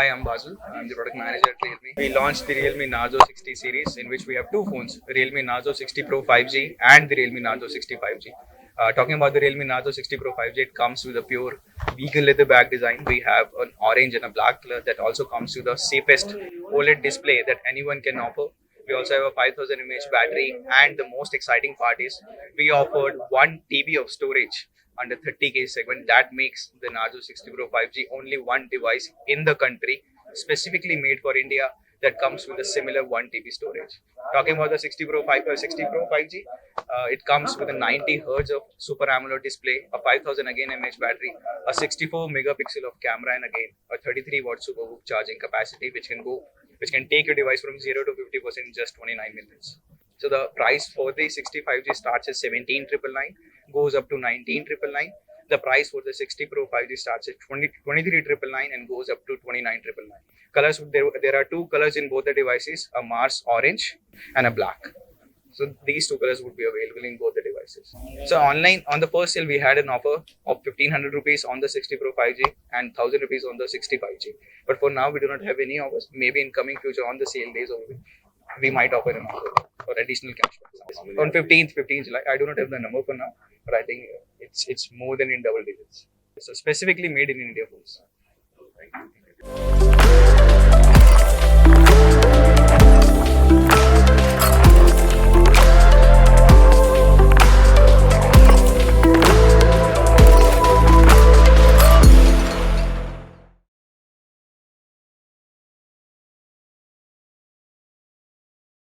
Hi, I'm Basil. I'm the product manager at Realme. We launched the Realme Narzo 60 series, in which we have two phones, Realme Narzo 60 Pro 5G and the Realme Narzo 60 5G. Talking about the Realme Narzo 60 Pro 5G, it comes with a pure vegan leather back design. We have an orange and a black color that also comes with the safest OLED display that anyone can offer. We also have a 5000 mAh battery, and the most exciting part is we offered 1 TB of storage under 30K segment. That makes the Narzo 60 Pro 5G only one device in the country specifically made for India that comes with a similar 1 TB storage. Talking about the 60 Pro 5G, it comes with a 90 Hz of Super AMOLED display, a 5000 again mAh battery, a 64 megapixel of camera, and again a 33 watt superbook charging capacity, which can take your device from 0 to 50% in just 29 minutes. So the price for the 65G starts at 17,999, goes up to 19,999. The price for the 60 Pro 5G starts at 23,999 and goes up to 29,999. Colors, there are two colors in both the devices, a Mars orange and a black. So these two colors would be available in both the devices. So online, on the first sale, we had an offer of 1,500 rupees on the 60 Pro 5G and 1,000 rupees on the 60 5G. But for now, we do not have any offers. Maybe in coming future on the sale days, we might offer an offer or additional cashback. On 15th July, I do not have the number for now, but I think it's more than in double digits. So specifically made in India phones.